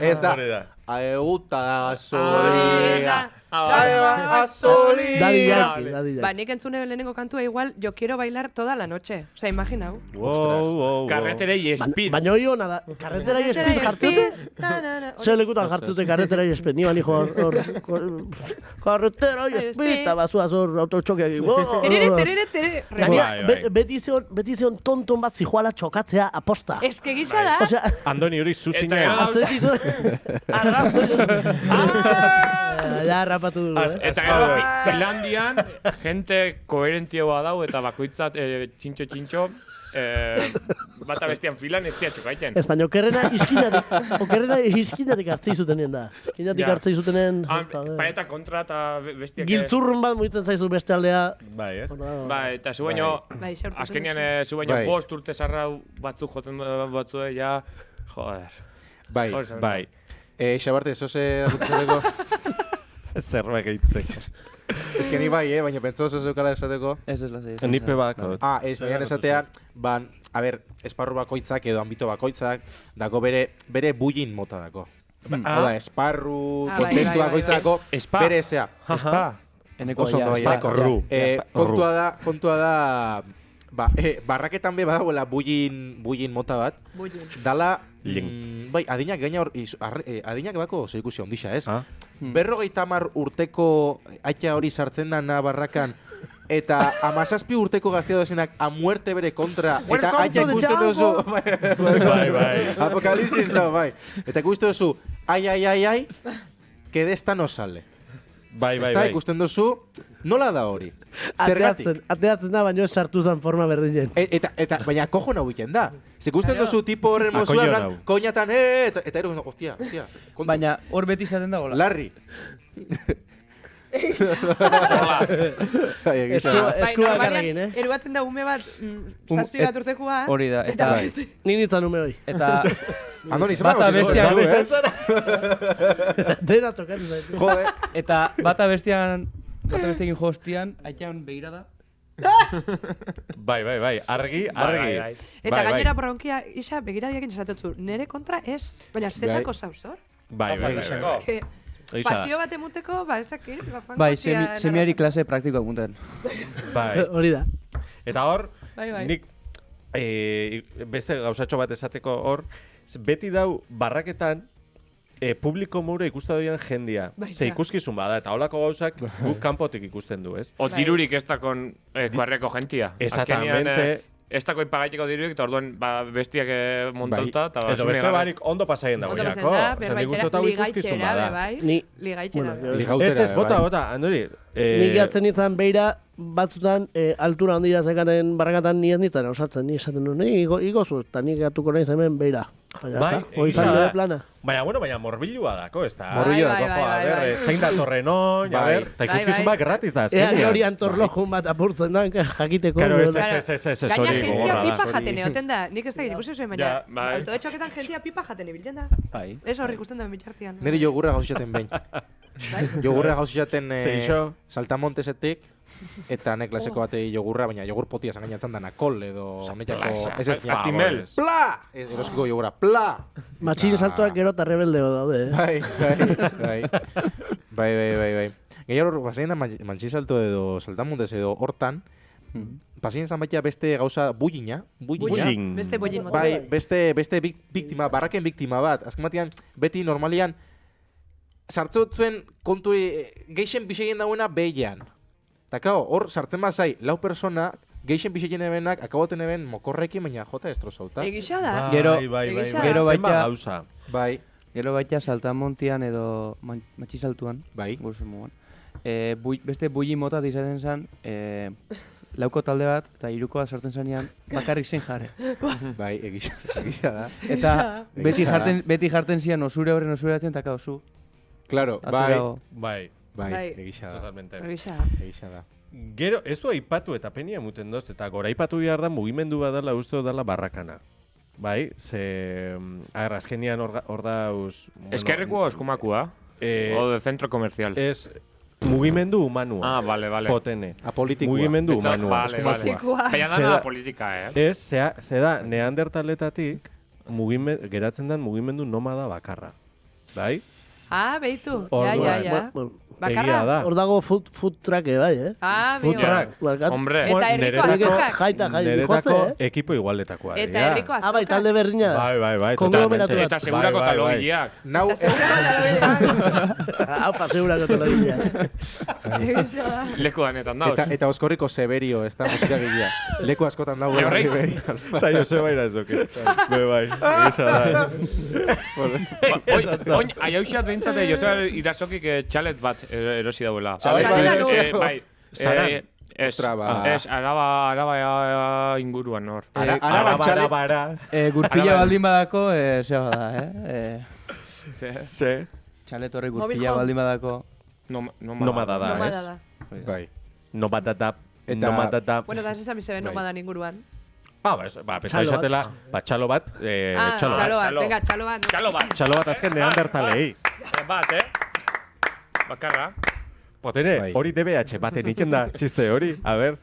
Ez da. Hori da. Aeguta gasolina. Daddy Gasolina. Yankee. Ba, nik entzune lehenengo kantua igual, yo quiero bailar toda la noche. Osea, imaginau. Karreterei speed. Baina hori hona da, karretera espin jartzute? Zer lekutan jartzute karretera espin, ni bani hor, karretera espin, eta bazuaz hor autotxokeak. Terere. Bai. Beti zion tonton bat zijoala txokatzea aposta. Ez que gisa da. Osea, Andoni hori zuzina. Eta- hartzen dizu... Ja, rapatu dugu, Eta gero, Finlandian, gente koherentioa dau eta bakoitzat txintxo, bata bestian filan ez tia txokaiten. Ez baina okerrena iskinatik hartzei zutenien da. Iskinatik Ja. hartzei zutenen... Paeta kontra eta bestiak... Giltzurrun bat mugitzen zaizu beste aldea. Bai, ez? Ba, eta zu baino, Bai, xaurtu azkenian zen zu baino Bai. 5 urte zarrau batzuk joten batzue, ja, joder. Bai, Hori zen. Bai. Xabarte, zoze dakutzeteko. Zerbait gehitzek. Ez que ni bai, baina pentsa oso zeukala esateko. Ez lasai. Nipe badako. Ah, ez, baina esatea, ban, a ber, esparru bakoitzak edo ambito bakoitzak, dako bere bullin mota dako. Hau da, esparru, Ah, bai, kontestu bai, bai. bakoitzako, Espa. bere esea. Espa. Eneko Oso ondo bai, ja, Korru. Kontua da, barraketan be badagoela bullin mota bat, dala, bai, adinak gaina hor, adinak bako zeikusia ondisa, ez? Ah. 50 urteko aita hori sartzen da barrakan, eta 17 urteko gaztea dozenak a muerte bere kontra, eta aita ikusten duzu, Bai. Apocalipsis, no, bai. Eta ikusten duzu, ai, que de esta no sale. Bai. Eta ikusten duzu, nola da hori? Zergatik? Ateatzen da, baina ez sartu zen forma berdinen. Eta baina kojo nahu egiten da. Zikusten duzu tipo horren Akoio mozuan, nau. koinatan, eta ero, hostia, kontuz. Baina hor beti izaten da gola. Larri. Eskua garregin, Eruaten da ume bat, zazpi bat urtekoa. Hori da, eta Ni nintzen ume hoi. eta Andoni, bata bestian, Dena tokatu zaitu. Jode. eta bata bestiakin jostian, aitan begirada. Bai. Argi. Bai. Eta gainera bronkia, isa, begiradiakin esatetzu, nere kontra ez, baina zetako zauz, hor? Bai. Eske, Eixa. pasio bat emuteko, ba, ez dakit, ba, Bai, semiari klase praktikoak munten. Bai. Hori da. Eta hor, Bai. nik beste gauzatxo bat esateko hor, beti dau barraketan publiko moure ikusta doian jendia. Bai, Ze ja. ikuskizun bada, eta holako gauzak guk kanpotik ikusten du, ez? O dirurik ez dakon kuarreko gentia. Exactamente. Ez dako ipagaiteko dirurik, eta orduan bestiak montauta, eta Edo beste barik ondo pasaien dago, Ondo jako. pasatzen da, Osea, nik uste dut hau ikuskizun ligaitzera, bada. bai. Ni- Ligaitzera. Bueno, Ligautera, Ez, bota, Andori. Nik gatzen nintzen beira, batzutan altura handia zekaten barrakatan ni ez nintzen osatzen, ni esaten nuen, igozu, eta nik gatuko nahiz hemen beira. Baina, Bai, ezta, hori izan nire plana. Baina, baina morbilua dako, ez da? Morbilua dako, a bai, ber, bai. zein datorren on, a ber, eta ikuskizun bat gratis da, Ea azkenean. hori antorlojun bat apurtzen da, jakiteko. Claro, ez, nola. ez, Gaina hori jentia gogorra pipa da. jaten egoten da. Nik ez da ikusi zuen, baina Ja, bai. autoetxoketan jentia pipa jaten ibiltzen da. Bai. Ez horri ikusten duen bitxartian. Nire jogurra gauziaten behin. Jogurra gauziaten Zeixo. saltamontesetik, eta nek klaseko batei jogurra, baina jogur potia zan gainatzen dana kol edo honetako... Ez ez, Atimel. pla! Eroskiko jogurra, pla! Matxin saltoak gero eta rebeldeo daude, Bai. Gehiago, pasaien da matxin salto edo saltamontes edo hortan, pasaien zan baita beste gauza bullina. Bullying. Beste bollin mota. Bai, beste biktima, barraken biktima bat. Azken batean, beti normalian, sartzut zuen kontu geixen bisegien dauena behian. Eta kao, hor sartzen bazai, lau persona, geixen bisegien ebenak, akaboten eben mokorrekin, baina jota estrozauta. Egisa da. Gero- Egisa gero da. Zenba baita- gauza. Bai, Gero baita saltamontian edo matxisaltuan, bai. gurzu mugan. Beste bulli mota izaten zen, lauko talde bat, eta hirukoa sartzen zanean, bakarrik zen jare. Bai, egisa da. Eta beti jarten zian osure horren osuratzen, eta osu. Claro, bai, Atzerago. Bai, bai, Bai. egisa da. totalmente. Egisa da. Egisa da. Gero, ez du aipatu eta penia muten dozt, eta gora aipatu behar da mugimendu badala uste dela barrakana. Bai, azkenian hor dauz... Eskerreko eskumakua. O de centro comercial. Ez mugimendu humanua. Ah, vale. Potene. Apolitikoa. Mugimendu humanua. Vale. Eskumakua. Baina Zeda- da la politika, Ez, ze da, neandertaletatik geratzen den mugimendu nomada bakarra. Bai? Ah, behitu. Orduan, Ja. Bueno, Egia Bakarra. da. hor dago food truck bai, Ah, Food mira. truck. Barkat. Hombre. Eta herriko Neretako- azokak. Jaita, Neretako dijoze, ekipo igualetakoa. Eta dira. herriko bai, azokak. talde berdina da. Bai, Konglomeratu totalmente. bat. Eta segurako Bai, bai, bai. kalogiak. Nau, Eta segurako Haupa, segurako telebidea. Egisa da. Leku danetan dauz. eta oskorriko Severio, ez da musikagilea. Leku askotan dago. Horrek. Eta Joseba irazoke. Bai, egisa da. Oin, aiauxat behintzate, Joseba Irasokik txalet bat erosi dauela. Txalet bat erosi dauela. Bai. Saran. Ez, Ostra, ba. ez, araba inguruan hor. Araba txalet. Gurpila Araba- baldin badako, zeba da, Ze. Txalet horrek Mobile gurpila home. baldin badako. Nomada da, Nomada ez? da. Bai. Nomada da. Eta- Nomada da. Bueno, da esan bizeben Bai. nomadan inguruan. Pentsa izatela, txalo bat, Txalo txalo bat. bat, txalo. venga, txalo bat. Txalo bat. Txalo bat azken neandertalei. Bat, Bakarra. Potene, Bai. hori DBH baten iken da, txiste hori. A ber,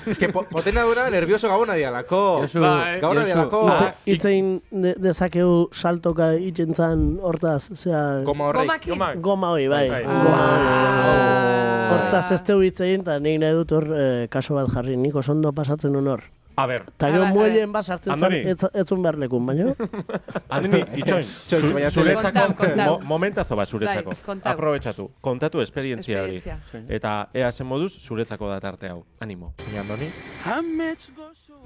Ez que potena dura nervioso gabona dialako. Josu, Bai. Gabona Josu. dialako. Itzein dezakeu saltoka itxentzan hortaz, zera... Goma horrek. Gomakin. Gomak. Goma hori, bai. Bai. Goma hori. Ah. Hortaz ez teu itzein, eta nik nahi dut hor kaso bat jarri, nik oso ondo pasatzen nun hor. a ber, Eta gero bai, muellen bat sartzen zan, Andoni. etzun behar lekun, baina? handeni, itxoin, Txoin, baina zuretzako, kontau. momentazo bat zuretzako. Bai, kontau. Aprobetxatu, kontatu esperientzia hori. Esperientzia. Eta ea zen moduz, zuretzako da tarte hau. Animo. Baina, Andoni.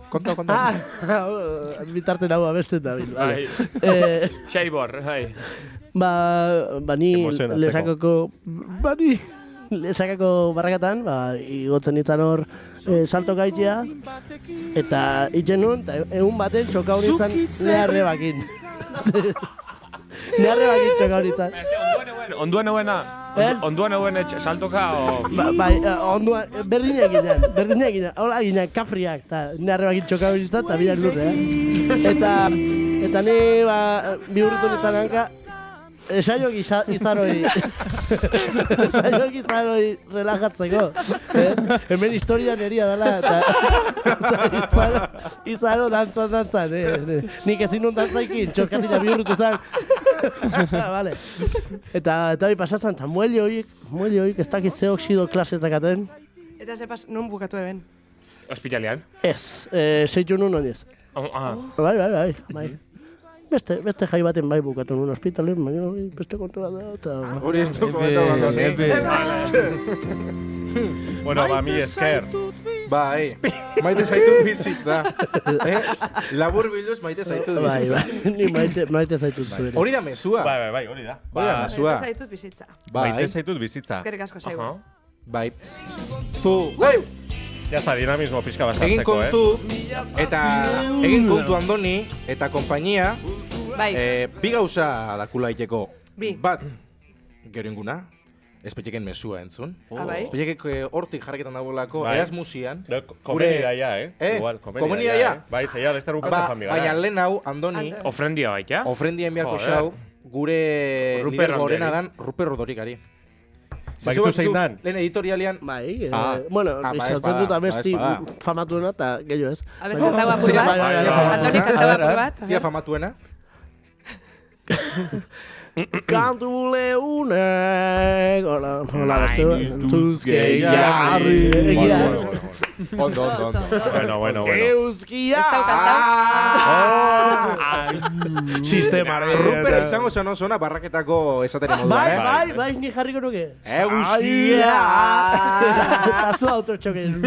Konta. Bitarte nago abeste eta bil. Bai. Xaibor, bai. Ni Emozionatzeko. lesakako barrakatan, igotzen itzan hor salto gaitea, eta itzen nun, eta egun baten txoka hori izan neharre bakin. Neharre bakin txoka hori izan. Onduan euena. Onduan euena saltoka o... Onduan, berdinak ginean, hola ginean, kafriak, eta neharre bakin txoka hori izan, eta bidak lurre, Eta ni, bihurritu nintzen hanka, Esaiok izaroi relajatzeko. Hemen historia neria dela, eta izaro dantzan. Nik ezin nun dantzaikin, txorkatina bihurrutu zan. Vale. Eta hori pasazan, eta muelle horiek ez dakit ze oxido klase zakaten. Eta zepas, nun bukatu eben. Hospitalian. Ez, zeitu nun oinez. Bai. Beste jai baten bai bukatu nun ospitalen, baina beste kontu bat da, eta... Hori ez du komentatu Andoni. Bueno, mi esker. Bai, maite zaitut bizitza. Labur bilduz maite zaitut Bai, bizitza. ni maite zaitut zuen. Hori da mesua. Bai, hori da. Hori da mesua. Zaitut bizitza. Bai. Maite zaitut bizitza. Eskerrik asko zaigu. Bai. Tu, Ya está, dinamismo pixka bat egin sartzeko, kontu, eta egin kontu Andoni, eta konpainia, Bai, bi gauza dakula iteko. Bi. Bat, gero inguna, espetxeken mesua entzun. Bai. Espetxekek hortik jarraketan dagoelako, Bai. Erasmusian. Komeni da ja, Igual, komeni komeni da da ja. Bai, zeia, beste rupatzen familia. Baina lehen hau, Andoni, Ofrendia baita. ofrendia enbiako Joder. xau, gure Ruper lider gorena Randiari. dan Ruper Rodorikari. Bai, tu zein dan? Lehen editorialian, Bai, ba, izartzen espada, dut abesti ba, espada. famatuena eta gehiago ez. A ver, kantau apur Zia bat. famatuena. Andoni kantau apur bat. zia famatuena. Kantu leunek, hola, beste tuzke jarri. Egia. Ondo. Bueno. Euskia. Ez dau Sistemaren. Ruper izango zano zona barraketako esateri modua, Bai, ni jarriko nuke. Euskia. Eta zu autotxoken.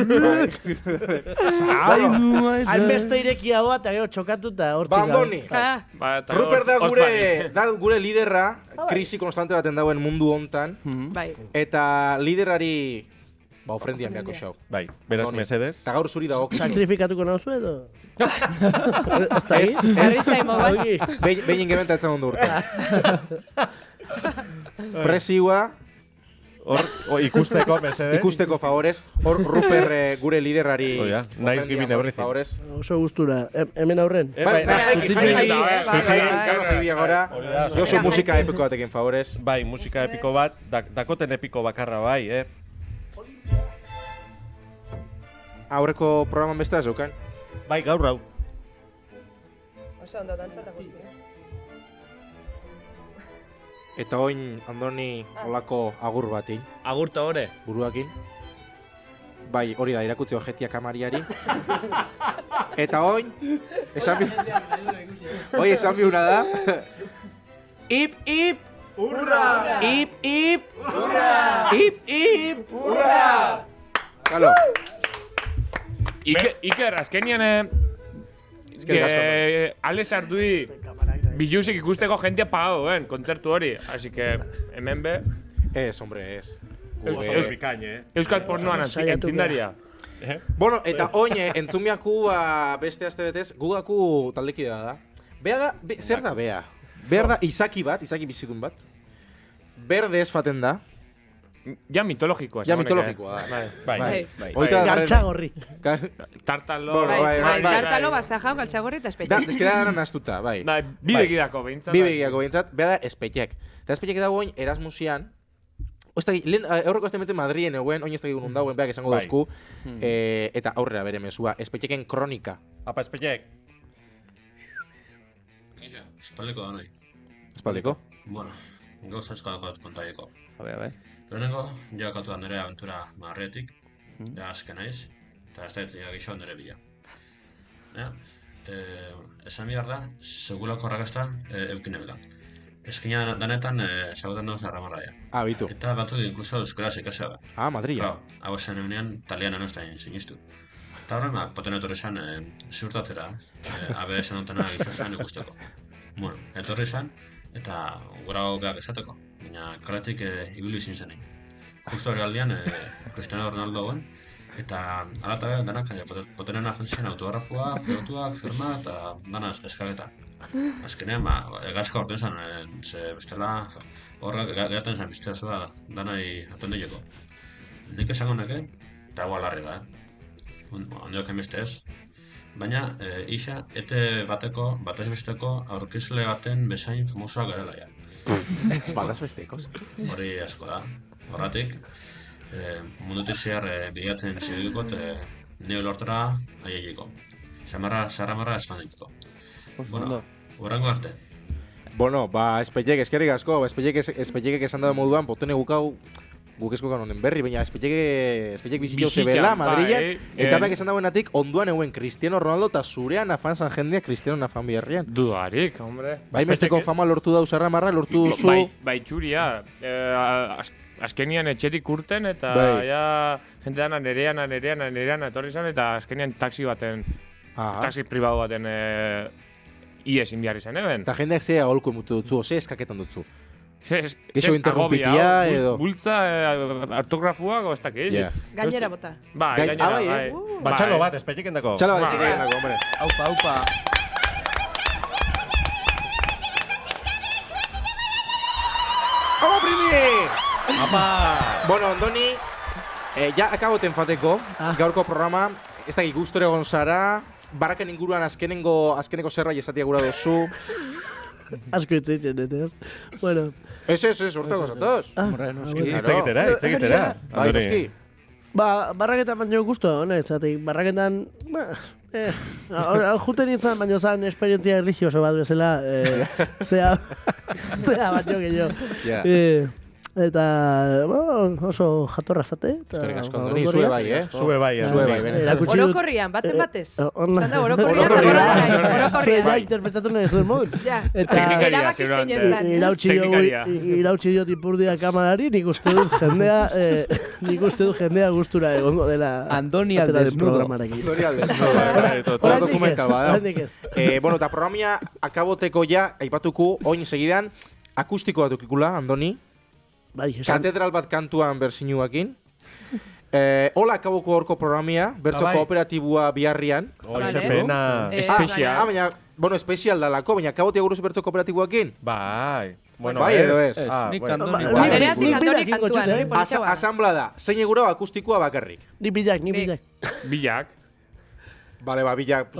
Hainbeste irekia hoa, eta gero txokatuta hortzik. Bandoni. Ruper da gure liderra, krisi konstante baten dauen mundu hontan, Bai. eta liderari ofrendia enbiako xau. Bai, beraz Andoni. mesedez. Eta gaur zuri dago. Sakrifikatuko nauzu edo? Ez da Jarri zaimo, bai. Behin gementa etzen ondo urte. Presioa, Ikusteko, mesedez. ikusteko favorez, hor Ruper gure liderari Oh, ja. Nice giving everything. favorez. Oso gustura. Hemen aurren? Bai, bai, Gano jibia gora, Josu musika epiko batekin favorez. Bai, musika epiko bat, dakoten epiko bakarra bai, Aurreko programan beste da zeukan. Bai, gaur hau. Oso ondo, dantza eta guzti. Eta oin, Andoni, olako agur batin, Agurta hore. buruakin. Bai, hori da, irakutzi objetia kamariari. Eta oin, esan biuna da. Ip, ip! Urra! Ip, ip! Urra! Ip, ip! Urra! Kalo. Iker, azkenian Eskerrik asko. Ale Sardui bilusik ikusteko jentia pagau, kontzertu hori. Así que, hemen be, Ez, hombre, ez. Ez bikain, Euskal pornoan entzindaria. Bueno, eta oin, entzumiaku beste aste betez, gugaku taldekidea da. Zer da bea? Behar da izaki bizikun bat. Berde ez faten da. Ja mitologikoa. Ja mitologikoa da. Bai. Gartxagorri. Tartalo. Bai. Tartalo, basajau, galtxagorri eta espetxe. Ez que da nastuta, bai. Bi begidako behintzat. Bi begiako behintzat, bea da espetiek. Eta espetiek dago oin Erasmusian, aurreko azte metzen Madrien eguen, oin ez dakik nun dagoen, beak esango Bai. dozku, eta aurrera bere mesua, espetieken kronika. Apa, espetiek. Espaldeko da nahi. Espaldeko? Bueno, gauza asko dagoat kontaieko. Bai. Lehenengo, jakatu da nire aventura marretik, ja azken naiz, eta ez da etzia gixo nire bila. Esan behar da, segulako arrakastan eukin ebela. Eskina danetan, ezagutan dauz arramarra ja. Bitu. Eta batzuk inkluso euskaraz ikasea da. Madrila. Hau esan egunean, talianan ez da sinistu. Eta horren, poten etorri esan, ziurtatzera, abe esan dutena gizazan ikusteko. Bueno, etorri esan, eta gura beak esateko. Baina karatik ibili izin zen. Justo hori aldean, Cristiano Ronaldo guen, eta alata danak potenen agentzian autografua, pilotuak, firma eta dana eskageta. Azkenean, egazka horten zen, ze bestela horrek gehaten zen biztea zua danai atendeieko. Nik esango neke, eta hau alarri da, ondiok enbeste ez. Baina, isa, ete bateko, batez besteko aurkizle baten bezain famosoak garela ja. Batez bestekos. Hori asko da. Horratik, mundutik zehar bilatzen zidukot neo lortera aiegiko. Zarramarra espandituko. Bueno, horrengo arte. Bueno, espetiek eskerrik asko, espetiek esan da moduan, potene gukau, guk esko honen berri, baina espetiek bizitio zebela, Madrilen, eta beak esan dauenatik, onduan eguen Cristiano Ronaldo eta zurean afan zan jendea Cristiano nafan biherrian. Dudarik, hombre. Bai, besteko fama lortu dau Zarramarra, lortu duzu. Bai, txuria. Azkenian etxetik urten, eta ja, jente dana nerean, etorri zen, eta azkenian taxi pribatu baten ies inbiarri zen, eben. Eta jendeak zea holko emutu dutzu, ze eskaketan dutzu. Geixo interrumpitia edo. Bultza, ortografuak, o ez dakit. Gainera bota. Bai, gainera, bai. Batxalo bat, espetxiken dako. Txalo bat, espetxiken dako, hombre. Aupa. Hau primi! Apa! Bueno, Andoni, ja akaboten fateko, gaurko programa, ez da gustore egon zara, barraken inguruan azkeneko zerbait esatia gura dozu. Asko itzitzen, ez? Bueno. Ez, urteko zatoz. Itzegitera. Bai, noski. Barraketan baino guztu, honezatik, barraketan, juten nintzen baino zan esperientzia religioso bat bezala, zea baino gehiago. Eta oso jatorra zate. Eskerrik asko, Andoni, zue bai, Zue bai. Orokorrian, baten batez. Zanda, Orokorrian. Orokorrian. Interpretatu nahi zuen modu. Teknikaria, seguramente. Irautsi diot ipurdia kamarari, nik uste dut jendea gustura egongo dela. Andoni al desnudo. Andoni al desnudo. Hora dokumental bada. Bueno, eta programia akaboteko ja, aipatuko, oin segidan, akustiko bat ukikula, Andoni. Katedral bat kantuan bersinuakin. Hola akaboko horko programia, bertso kooperatibua biharrian. Oize pena. Espezial. Baina, bueno, espezial dalako, baina akabotia guruz bertso kooperatibuakin. Bai. Bai edo ez. Nik Andoni. Nereatik Andoni kantuan. Asamblea da, zein egura akustikoa bakarrik. Ni bilak. Bilak. Bale, bilak.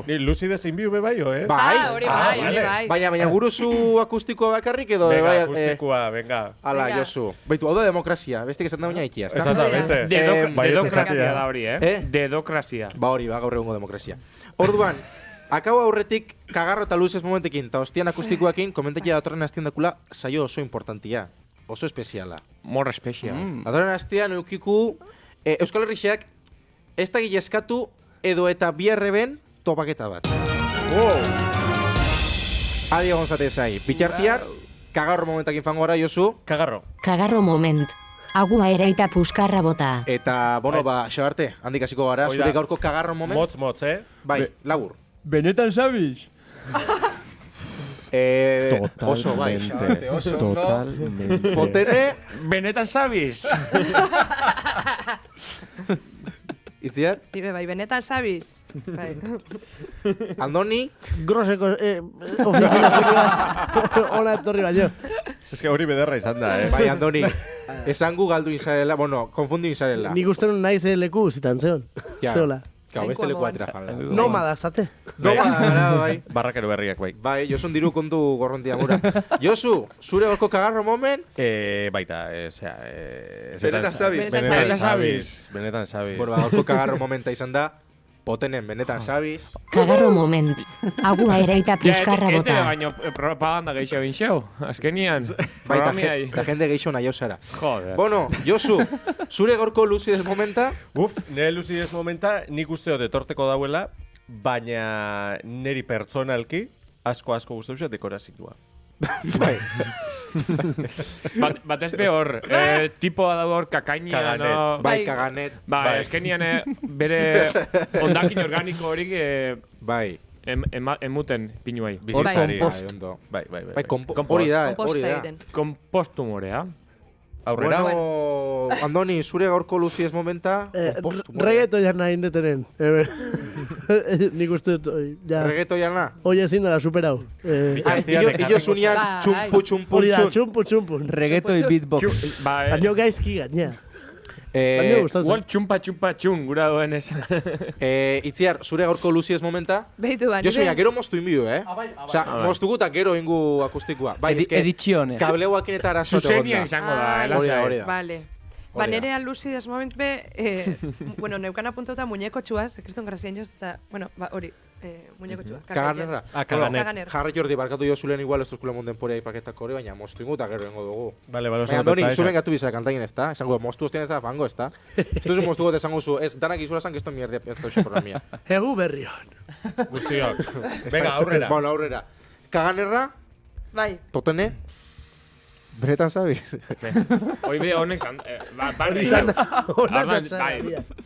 Ni Lucide zein biu bai, ez? Hori bai. Baina guruzu akustikoa bakarrik edo... Venga, akustikoa, venga. Ala, Josu. Baitu, hau da demokrazia, bestik esan da baina ikia, ezta? Exactamente. Dedokrazia da hori, Dedokrazia. Ba hori, gaur egungo demokrazia. Orduan, akabo aurretik kagarro eta luzez momentekin, eta hostian akustikoakin, komentakia datorren hastian dakula, saio oso importantia. Oso espeziala. More espezial. Datorren hastian eukiku, Euskal Herrixeak ez da gileskatu edo eta biarreben topaketa bat. Adi egon zate zai. Bitxartiar, kagarro momentakin fango gara, Josu. Kagarro moment. Agua ereita puskarra bota. Eta, bueno, xabarte, handik hasiko gara, zure gaurko kagarro moment. Motz, Bai, labur. Benetan sabiz? Oso, bai, xabarte, oso. Totalmente. Potene. Benetan sabiz? Itziar? Bai, benetan sabiz. Andoni? Groseko ofizinaturia ona etorri baino. Ez que hori bederra izan da, Bai, Andoni, esangu galdu izarela, bueno, konfundu izarela. Nik uste nun nahi ze leku zitan zeon. Zeola. Gau, beste leku atera jala. Nomada, zate. Nomada, bai. Barrakero berriak, bai. Bai, Josun diru kontu gorrontia mura. Josu, zure gorko kagarro moment? Baita, Benetan sabiz. Benetan sabiz. Bueno, gorko kagarro momenta izan da, potenen benetan sabiz. Kagarro moment. Agua ereita puskarra bota. Eta baino propaganda gehiago egin xeu. Azkenian, programiai. Eta jende gehiago nahi zara. Joder. Bueno, Josu, zure gorko luzides momenta? Nire luzides momenta nik uste dut etorteko dauela, baina niri pertsonalki asko guztu dekorazioa. Bai. Batez behor, tipoa da hor kakainia, no? Bai, kaganet. Bai, eskenian bere ondakin organiko horik bai. Emuten pinuai. Bizitzari. Bai, hori da. Kompostumorea. Aurrera, bueno, Andoni, zure gaurko luziez momenta, regeto jana indetenen. Nik uste dut, ja. Regeto jana? Oie ezin dara superau. Illo zunian txumpu. Regeto y beatbox. Baino gaizki gaina. Igual txumpa txun, gura duen esan. Itziar, zure gaurko luziez momenta? Beitu ba, Jo soia, gero moztu inbiu, Osa, moztugu eta gero ingu akustikoa. Editxione. Kableuakin eta arazote gonda. Zuzenia izango da, hori da. Vale. Ba, nere alusi des moment be, bueno, neukan apuntauta muñeko txuaz, kriston grazian joz, eta, bueno, ba, hori, muñeko txua. Kaganerra. Kaganer. Jarri Jordi, barkatu jo zulen igual ez duzkule monden porea ipaketako hori, baina moztu ingo eta gero ingo dugu. Vale, baina, Andoni, zuben gatu bizara kantaien ez da? Esango, moztu ostien ez da fango ez da? Ez duzu moztu gote esango zu, ez, danak izura zan, que esto mierda, ez da programia. Egu berrion. Guztiok. Venga, aurrera. Bueno, aurrera. Kaganerra? Bai. Totene? Benetan sabiz? Hoi be honek zan...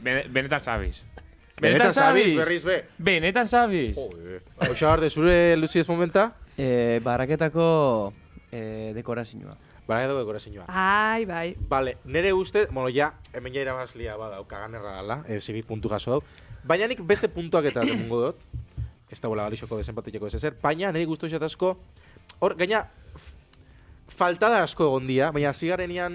Benetan sabiz. Benetan sabiz, berriz be. Benetan sabiz. Oxa, barde, zure luziez momenta? Barraketako dekorazioa. Bala edo dekorazioa. Ai, bai. Vale, nere uste, bueno, ja, hemen ja irabazlia badau, kaganerra dala, zibi puntu jaso dau. Baina nik beste puntuak eta demungo dut. Ez da bola galixoko desenpatiteko ez ezer. Baina nire guztu asko, hor, gaina, faltada asko egon dia, baina zigarenian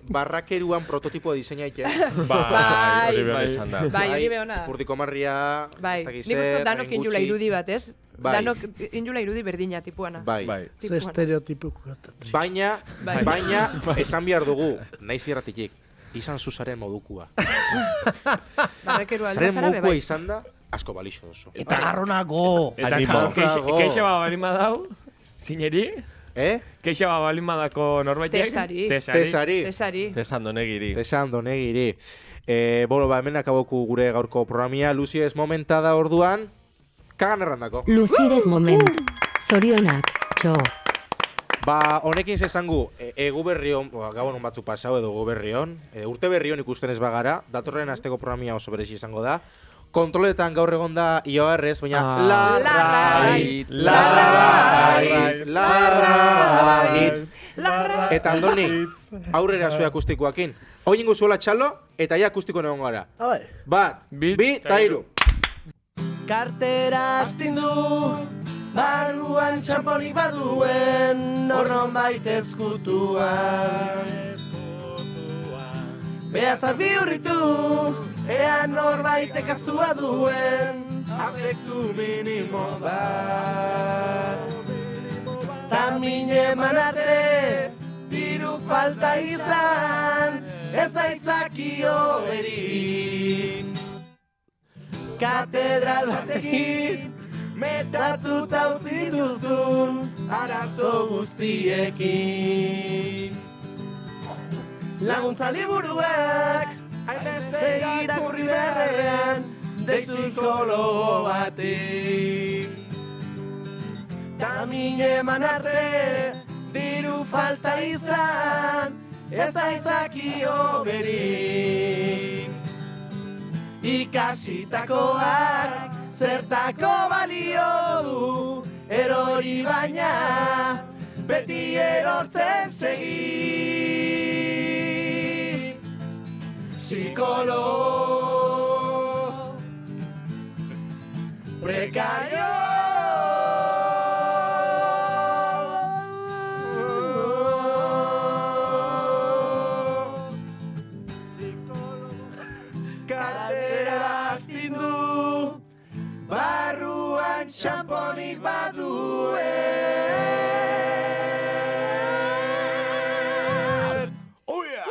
barrakeruan prototipoa diseina ite. Bai, hori behar izan da. Bai, hori behona. Ipurdiko marria, Bai, nik uste danok injula irudi bat, ez? Bai. Danok injula irudi berdina tipuana. Bai. Ze estereotipo. Baina, esan behar dugu, naiz irratikik, izan zuzaren modukua. Barrakeru alda Zaren zara be, modukua bai. izan da, asko balixo duzu. Eta garronako! Eta Animo. keixa balima dau, zineri? Keixa balima dako norbaitek? Tesari. Tesari. Tesari. Tesan donegiri. Bueno, ba, hemen akaboku gure gaurko programia. Luzi ez momenta da orduan, kagan errandako. Luzides moment. Zorionak, txo. Ba, honekin zezangu, egu berrion, gabon hon batzuk pasau edo egu berrion, urte berrion ikusten ez bagara, datorren asteko programia oso berezi izango da. Kontroletan gaur egon da IORrez, baina larraitz. Eta andoni, aurrera zue akustikoakin. Hoi ingo zuela txalo, eta ja akustiko negon gara. Bat, bi, eta hiru. Kartera astindu, barruan txamponik baduen, norron baita ezkutuan. Behatzak bihurritu, ea norbaitek aztua duen, afektu minimo bat. Ta mine manate, diru falta izan, ez da itzakio berik. Katedral batekin, metatuta utzi duzun, arazo guztiekin. Laguntza liburuak, hainbeste irakurri beharrean, dei psikologo batik. Ta mine eman arte, diru falta izan, ez da itzakio berik. Ikasitakoak zertako balio du, erori baina, beti erortzen segi. Psikologo prekario. Kartera astindu, barruan txamponik baduen. Oh yeah!